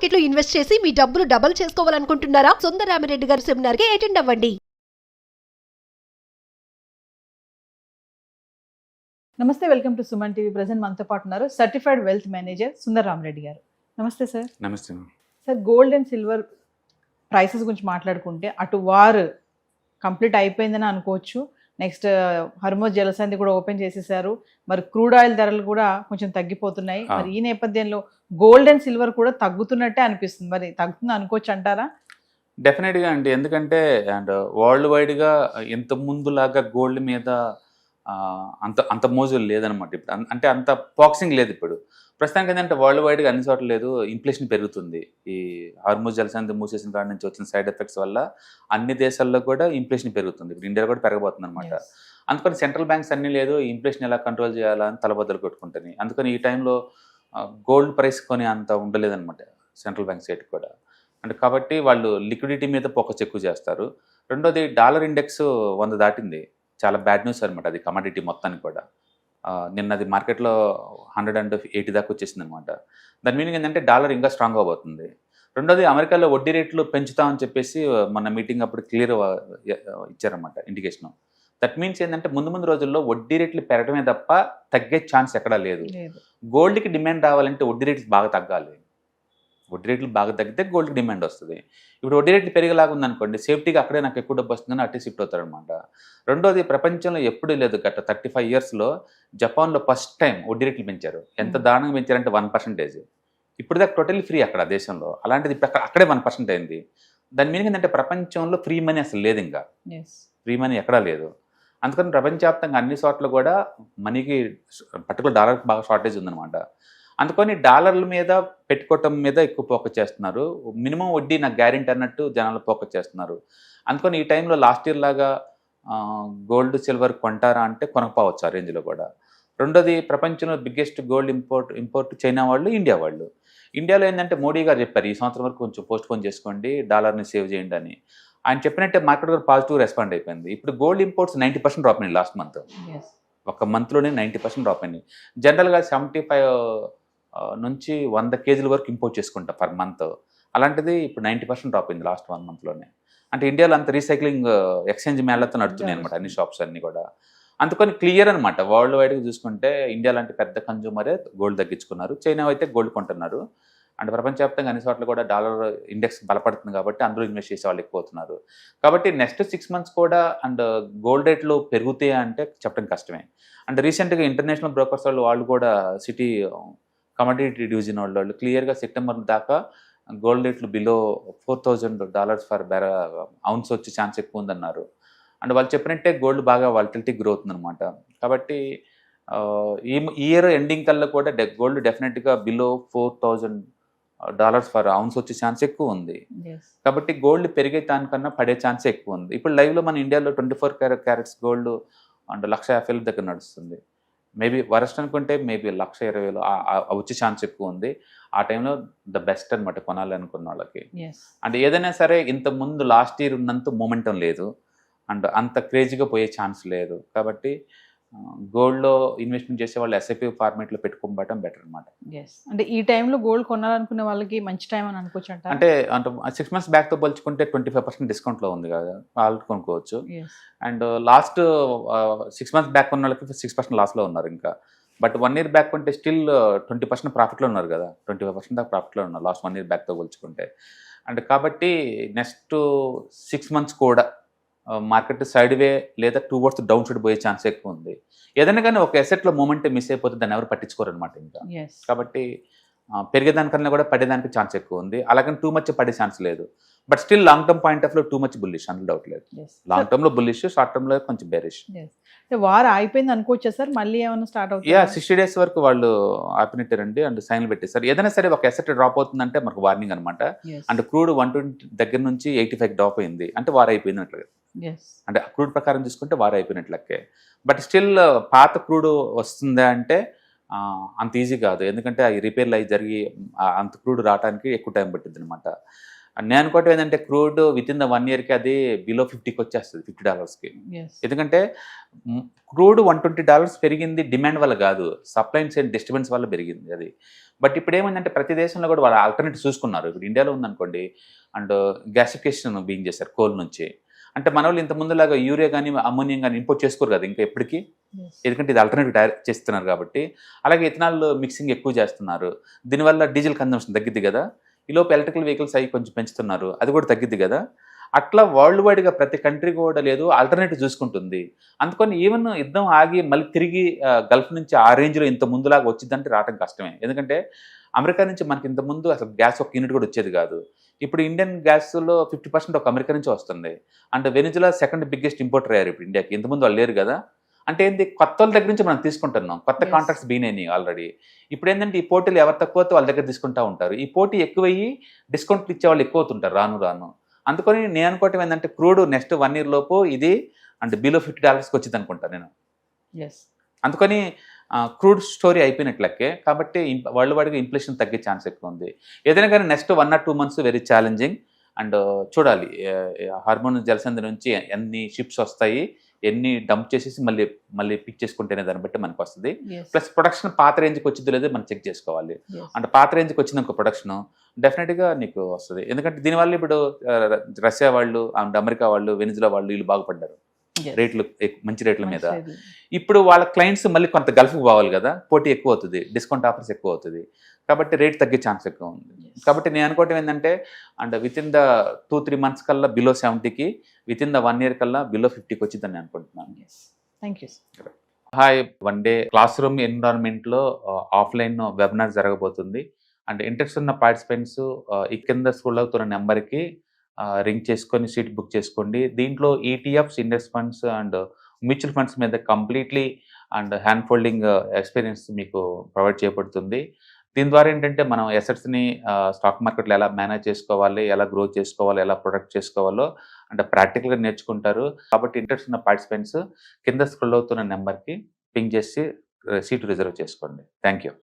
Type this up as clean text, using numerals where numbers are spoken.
Market లో invest చేసి మీ డబ్బులు డబుల్ చేసుకోవాలనుకుంటున్నారా? సుందరరామిరెడ్డి గారి సెమినార్ కి అటెండ్ అవ్వండి. నమస్తే, welcome to Suman TV. Present మనతో పాటు ఉన్నారు certified wealth manager Sundar Rama Reddy గారు. నమస్తే సార్. నమస్తే. Sir, gold and silver prices గురించి మాట్లాడుకుంటే అటు వార్ కంప్లీట్ అయిపోయిందని అనుకోవచ్చు. నెక్స్ట్ హర్మోజ్ జలసంధి కూడా ఓపెన్ చేసేసారు. మరి క్రూడ్ ఆయిల్ ధరలు కూడా కొంచెం తగ్గిపోతున్నాయి. మరి ఈ నేపథ్యంలో గోల్డ్ అండ్ సిల్వర్ కూడా తగ్గుతున్నట్టే అనిపిస్తుంది. మరి తగ్గుతుంది అనుకోవచ్చు అంటారా? డెఫినెట్గా అండి. ఎందుకంటే అండ్ వరల్డ్ వైడ్గా ఇంత ముందులాగా గోల్డ్ మీద అంత మోజులు లేదనమాట ఇప్పుడు. అంటే అంత బాక్సింగ్ లేదు ఇప్పుడు. ప్రస్తుతానికి ఏంటంటే వరల్డ్ వైడ్గా అన్ని చోట్ల లేదు, ఇన్ఫ్లేషన్ పెరుగుతుంది. ఈ హార్మోజ్ జలసంధి మూసేసిన కాడి నుంచి వచ్చిన సైడ్ ఎఫెక్ట్స్ వల్ల అన్ని దేశాల్లో కూడా ఇన్ఫ్లేషన్ పెరుగుతుంది. ఇప్పుడు ఇండియా కూడా పెరగబోతుంది అనమాట. అందుకని సెంట్రల్ బ్యాంక్స్ అన్నీ లేదు, ఇన్ఫ్లేషన్ ఎలా కంట్రోల్ చేయాలా అని తలబద్దలు కొట్టుకుంటాయి. అందుకని ఈ టైంలో గోల్డ్ ప్రైస్ కొని అంత ఉండలేదన్నమాట సెంట్రల్ బ్యాంక్ సైడ్ కూడా. అంటే కాబట్టి వాళ్ళు లిక్విడిటీ మీద ఫోకస్ ఎక్కువ చేస్తారు. రెండోది డాలర్ ఇండెక్స్ 100 దాటింది. చాలా బ్యాడ్ న్యూస్ అనమాట అది కమోడిటీ మొత్తానికి కూడా. నిన్నది మార్కెట్లో 180 దాకా వచ్చేసింది అనమాట. దాని మీనింగ్ ఏంటంటే డాలర్ ఇంకా స్ట్రాంగ్ అవబోతుంది. రెండోది అమెరికాలో వడ్డీ రేట్లు పెంచుతామని చెప్పేసి మన మీటింగ్ అప్పుడు క్లియర్ ఇచ్చారన్నమాట ఇండికేషన్. దట్ మీన్స్ ఏంటంటే ముందు రోజుల్లో వడ్డీ రేట్లు పెరగడమే తప్ప తగ్గే ఛాన్స్ ఎక్కడా లేదు. గోల్డ్కి డిమాండ్ రావాలంటే వడ్డీ రేట్లు బాగా తగ్గాలి. వడ్డీ రేట్లు బాగా తగ్గితే గోల్డ్కి డిమాండ్ వస్తుంది. ఇప్పుడు వడ్డీ రేట్లు పెరిగేలాగా ఉందనుకోండి, సేఫ్టీగా అక్కడే నాకు ఎక్కువ డబ్బు వస్తుందని అట్టే షిఫ్ట్ అవుతారనమాట. రెండోది ప్రపంచంలో ఎప్పుడూ లేదు, గత 35 ఇయర్స్లో జపాన్లో ఫస్ట్ టైం వడ్డీ రేట్లు పెంచారు. ఎంత దారుణంగా పెంచారంటే 1%. ఇప్పుడు దాకా టోటల్లీ ఫ్రీ అక్కడ దేశంలో. అలాంటిది ఇప్పుడు అక్కడే 1% అయింది. దాని మీనింగ్ ఏంటంటే ప్రపంచంలో ఫ్రీ మనీ అసలు లేదు, ఇంకా ఫ్రీ మనీ ఎక్కడా లేదు. అందుకని ప్రపంచవ్యాప్తంగా అన్ని చోట్ల కూడా మనీకి పర్టికులర్ డాలర్కి బాగా షార్టేజ్ ఉందన్నమాట. అందుకని డాలర్ల మీద పెట్టుకోవటం మీద ఎక్కువ ఫోకస్ చేస్తున్నారు. మినిమం వడ్డీ నాకు గ్యారెంటీ అన్నట్టు జనాలు ఫోకస్ చేస్తున్నారు. అందుకని ఈ టైంలో లాస్ట్ ఇయర్ లాగా గోల్డ్ సిల్వర్ కొంటారా అంటే కొనకపోవచ్చు ఆ రేంజ్లో కూడా. రెండోది ప్రపంచంలో బిగ్గెస్ట్ గోల్డ్ ఇంపోర్ట్ చైనా వాళ్ళు, ఇండియా వాళ్ళు. ఇండియాలో ఏంటంటే మోడీ గారు చెప్పారు ఈ సంవత్సరం వరకు కొంచెం పోస్ట్పోన్ చేసుకోండి, డాలర్ని సేవ్ చేయండి అని. ఆయన చెప్పినట్టే మార్కెట్ కూడా పాజిటివ్ రెస్పాండ్ అయిపోయింది. ఇప్పుడు గోల్డ్ ఇంపోర్ట్స్ 90% డ్రాప్ అయినాయి లాస్ట్ మంత్. ఒక మంత్లోనే 90% డ్రాప్ అయినాయి. జనరల్గా 75 నుంచి 100 కేజీల వరకు ఇంపోర్ట్ చేసుకుంటా పర్ మంత్. అలాంటిది ఇప్పుడు 90% డ్రాప్ అయింది లాస్ట్ 1 మంత్లోనే. అంటే ఇండియాలో అంత రీసైక్లింగ్ ఎక్స్చేంజ్ మేళతో నడుతున్నాయి అనమాట అన్ని షాప్స్ అన్నీ కూడా. అందుకని క్లియర్ అనమాట. వరల్డ్ వైడ్గా చూసుకుంటే ఇండియా లాంటి పెద్ద కన్జ్యూమరే గోల్డ్ తగ్గించుకున్నారు. చైనా అయితే గోల్డ్ కొంటున్నారు. అండ్ ప్రపంచవ్యాప్తంగా అన్ని చోట్ల కూడా డాలర్ ఇండెక్స్ బలపడుతుంది కాబట్టి అందులో ఇన్వెస్ట్ చేసే వాళ్ళు ఎక్కువ అవుతున్నారు. కాబట్టి నెక్స్ట్ 6 months కూడా అండ్ గోల్డ్ రేట్లు పెరుగుతాయి అంటే చెప్పడం కష్టమే. అండ్ రీసెంట్గా ఇంటర్నేషనల్ బ్రోకర్స్ వాళ్ళు కూడా సిటీ కమోడిటీ డివిజన్ వాళ్ళు క్లియర్గా సెప్టెంబర్ దాకా గోల్డ్ రేట్లు బిలో $4,000 ఫర్ ఔన్స్ వచ్చే ఛాన్స్ ఎక్కువ ఉందన్నారు. అండ్ వాళ్ళు చెప్పినట్టే గోల్డ్ బాగా వాలటిలిటీ గ్రోత్ ఉందన్నమాట. కాబట్టి ఈ ఇయర్ ఎండింగ్ కల్లా కూడా గోల్డ్ డెఫినెట్గా బిలో $4,000 ఫర్ ఔన్స్ వచ్చే ఛాన్స్ ఎక్కువ ఉంది. కాబట్టి గోల్డ్ పెరిగే దానికన్నా పడే ఛాన్స్ ఎక్కువ ఉంది. ఇప్పుడు లైవ్లో మన ఇండియాలో 24 క్యారెట్స్ గోల్డ్ అండ్ 1,50,000 దగ్గర నడుస్తుంది. మేబీ వరస్ట్ అనుకుంటే మేబీ 1,20,000 వచ్చే ఛాన్స్ ఎక్కువ ఉంది. ఆ టైంలో ద బెస్ట్ అనమాట కొనాలనుకున్న వాళ్ళకి. అండ్ ఏదైనా సరే ఇంత ముందు లాస్ట్ ఇయర్ ఉన్నంత మూమెంటం లేదు అండ్ అంత క్రేజీగా పోయే ఛాన్స్ లేదు. కాబట్టి గోల్డ్లో ఇన్వెస్ట్మెంట్ చేసే వాళ్ళు ఎస్ఐపి ఫార్మేట్లో పెట్టుకోవడం బెటర్ అనమాట. అంటే ఈ టైంలో గోల్డ్ కొనాలనుకునే వాళ్ళకి మంచి టైం అని అనుకోవచ్చు అంటే 6 months బ్యాక్తో పోల్చుకుంటే 25% డిస్కౌంట్లో ఉంది కదా, వాళ్ళు కొనుక్కోవచ్చు. అండ్ లాస్ట్ 6 months బ్యాక్ ఉన్న వాళ్ళకి 6% లాస్లో ఉన్నారు ఇంకా. బట్ 1 year బ్యాక్ కొంటే స్టిల్ 20% ప్రాఫిట్లో ఉన్నారు కదా, 25% దాకా ప్రాఫిట్లో ఉన్నారు లాస్ట్ 1 year బ్యాక్తో పోల్చుకుంటే. అండ్ కాబట్టి నెక్స్ట్ 6 months కూడా మార్కెట్ సైడ్ వే లేదా టువర్డ్స్ డౌన్ సైడ్ పోయే ఛాన్స్ ఎక్కువ ఉంది. ఏదైనా కానీ ఒక ఎసెట్లో మూమెంట్ మిస్ అయిపోతే దాన్ని ఎవరు పట్టించుకోరు అనమాట ఇంకా. కాబట్టి పెరిగేదానికన్నా కూడా పడేదానికి ఛాన్స్ ఎక్కువ ఉంది. అలాగని టూ మచ్ పడే ఛాన్స్ లేదు. But still long term point of లో టూ మచ్ బుల్లిష్, అందులో డౌట్ లేదు. లాంగ్ టర్మ్ లో బుల్లిష్, షార్ట్ టర్మ్ లో కొంచెం బేరిష్. వార్ అయిపోయింది అనుకోవచ్చా సార్? మళ్ళీ ఏమైనా స్టార్ట్ అవుతుంది? 60 days వరకు వాళ్ళు ఆపినట్టారండి అండ్ సైన్లు పెట్టేశారు. ఏదైనా సరే ఒక ఎసెట్ డ్రాప్ అవుతుందంటే మనకు వార్నింగ్ అనమాట. అండ్ క్రూడ్ 120 దగ్గర నుంచి 85 డ్రాప్ అయింది అంటే వార్ అయిపోయినట్లుగా. అంటే క్రూడ్ ప్రకారం చూసుకుంటే వార్ అయిపోయినట్లకే. బట్ స్టిల్ పాత క్రూడ్ వస్తుందా అంటే అంత ఈజీ కాదు. ఎందుకంటే ఆ రిపేర్లు అవి జరిగి అంత క్రూడ్ రావడానికి ఎక్కువ టైం పట్టింది అనమాట. అండ్ నేను అనుకోవటం ఏంటంటే క్రూడ్ విత్ ఇన్ ద 1 yearకి అది బిలో 50కి వచ్చేస్తుంది, $50కి. ఎస్ ఎందుకంటే క్రూడ్ $120 పెరిగింది డిమాండ్ వల్ల కాదు, సప్లై అండ్ డిస్టర్బెన్స్ వల్ల పెరిగింది అది. బట్ ఇప్పుడు ఏమైందంటే ప్రతి దేశంలో కూడా వాళ్ళ ఆల్టర్నేటివ్ చూసుకున్నారు. ఇప్పుడు ఇండియాలో ఉందనుకోండి, అండ్ గ్యాసిఫికేషన్ బీయింగ్ చేశారు కోల్ నుంచి. అంటే మన వాళ్ళు ఇంత ముందులాగా యూరియా కానీ అమ్మోనియం కానీ ఇంపోర్ట్ చేసుకోరు కదా ఇంకా ఎప్పటికీ, ఎందుకంటే ఇది ఆల్టర్నేటివ్ తయారు చేస్తున్నారు కాబట్టి. అలాగే ఇథనాల్ మిక్సింగ్ ఎక్కువ చేస్తున్నారు, దీనివల్ల డీజిల్ కన్జంప్షన్ తగ్గిద్ది కదా. ఈలోపు ఎలక్ట్రికల్ వెహికల్స్ అవి కొంచెం పెంచుతున్నారు, అది కూడా తగ్గిద్ది కదా. అట్లా వరల్డ్ వైడ్గా ప్రతి కంట్రీ కూడా లేదు ఆల్టర్నేటివ్ చూసుకుంటుంది. అందుకని ఈవెన్ యుద్ధం ఆగి మళ్ళీ తిరిగి గల్ఫ్ నుంచి ఆ రేంజ్లో ఇంత ముందులాగా వచ్చిందంటే రావడం కష్టమే. ఎందుకంటే అమెరికా నుంచి మనకి ఇంత ముందు అసలు గ్యాస్ ఒక యూనిట్ కూడా వచ్చేది కాదు. ఇప్పుడు ఇండియన్ గ్యాస్లో 50% ఒక అమెరికా నుంచి వస్తుంది. And Venezuela second biggest importer అయ్యారు ఇప్పుడు ఇండియాకి, ఇంతకుముందు వాళ్ళు లేరు కదా. అంటే ఏంటి, కొత్త వాళ్ళ దగ్గర నుంచి మనం తీసుకుంటున్నాం, కొత్త Yes. Contracts బీనైనాయి already. ఇప్పుడు ఏంటంటే ఈ పోటీలు ఎవరు తక్కువ వాళ్ళ దగ్గర తీసుకుంటా ఉంటారు, ఈ పోటీ ఎక్కువయ్యి డిస్కౌంట్లు ఇచ్చే వాళ్ళు ఎక్కువ అవుతుంటారు రాను రాను. అందుకని నేను అనుకోవటం ఏంటంటే క్రూడ్ నెక్స్ట్ 1 year లోపు ఇది అంటే బిలో $50కి వచ్చింది అనుకుంటాను నేను. ఎస్ అందుకని క్రూడ్ స్టోరీ అయిపోయినట్లకే. కాబట్టి వరల్డ్ వైడ్గా ఇన్ఫ్లేషన్ తగ్గే ఛాన్స్ ఎక్కువ ఉంది. ఏదైనా కానీ next 1 or 2 months very challenging. And చూడాలి హార్మోన్ జలసంధి నుంచి ఎన్ని షిప్స్ వస్తాయి, ఎన్ని డంప్ చేసేసి మళ్ళీ పిక్ చేసుకుంటేనే దాన్ని బట్టి మనకు వస్తుంది. ఎస్ ప్లస్ ప్రొడక్షన్ పాత రేంజ్కి వచ్చిందో లేదో మనం చెక్ చేసుకోవాలి. ఎస్ అంటే పాత రేంజ్కి వచ్చింది ఇంకో ప్రొడక్షన్ డెఫినెట్గా నీకు వస్తుంది. ఎందుకంటే దీనివల్ల ఇప్పుడు రష్యా వాళ్ళు అండ్ అమెరికా వాళ్ళు వెనిజులా వాళ్ళు వీళ్ళు బాగుపడ్డారు రేట్లు మంచి రేట్ల మీద. ఇప్పుడు వాళ్ళ క్లయింట్స్ మళ్ళీ కొంత గల్ఫ్కి పోవాలి కదా, పోటీ ఎక్కువ అవుతుంది, డిస్కౌంట్ ఆఫర్స్ ఎక్కువ అవుతుంది, కాబట్టి రేట్ తగ్గే ఛాన్స్ ఎక్కువ ఉంది. కాబట్టి నేను అనుకోవటం ఏంటంటే and within the 2-3 months కల్లా బిలో 70కి, విత్ ఇన్ ద 1 year కల్లా బిలో 50కి వచ్చిందని నేను అనుకుంటున్నాను. Thank you. Hi, 1 day classroom ఎన్విరాన్మెంట్లో ఆఫ్లైన్ వెబినార్ జరగబోతుంది. అండ్ ఇంట్రెస్ట్ ఉన్న పార్టిసిపెంట్స్ ఈ కింద స్క్రోల్ అవుతున్న నెంబర్కి రింగ్ చేసుకొని సీట్ బుక్ చేసుకోండి. దీంట్లో ETFs, index funds and mutual funds మీద completely and hand holding experience మీకు ప్రొవైడ్ చేయబడుతుంది. దీని ద్వారా ఏంటంటే మనం ఎసెట్స్ని స్టాక్ మార్కెట్లో ఎలా మేనేజ్ చేసుకోవాలి, ఎలా గ్రో చేసుకోవాలి, ఎలా ప్రొటెక్ట్ చేసుకోవాలో అంటే ప్రాక్టికల్గా నేర్చుకుంటారు. కాబట్టి ఇంట్రెస్ట్ ఉన్న పార్టిసిపెంట్స్ కింద స్క్రోల్ అవుతున్న నెంబర్కి పింగ్ చేసి సీటు రిజర్వ్ చేసుకోండి. Thank you.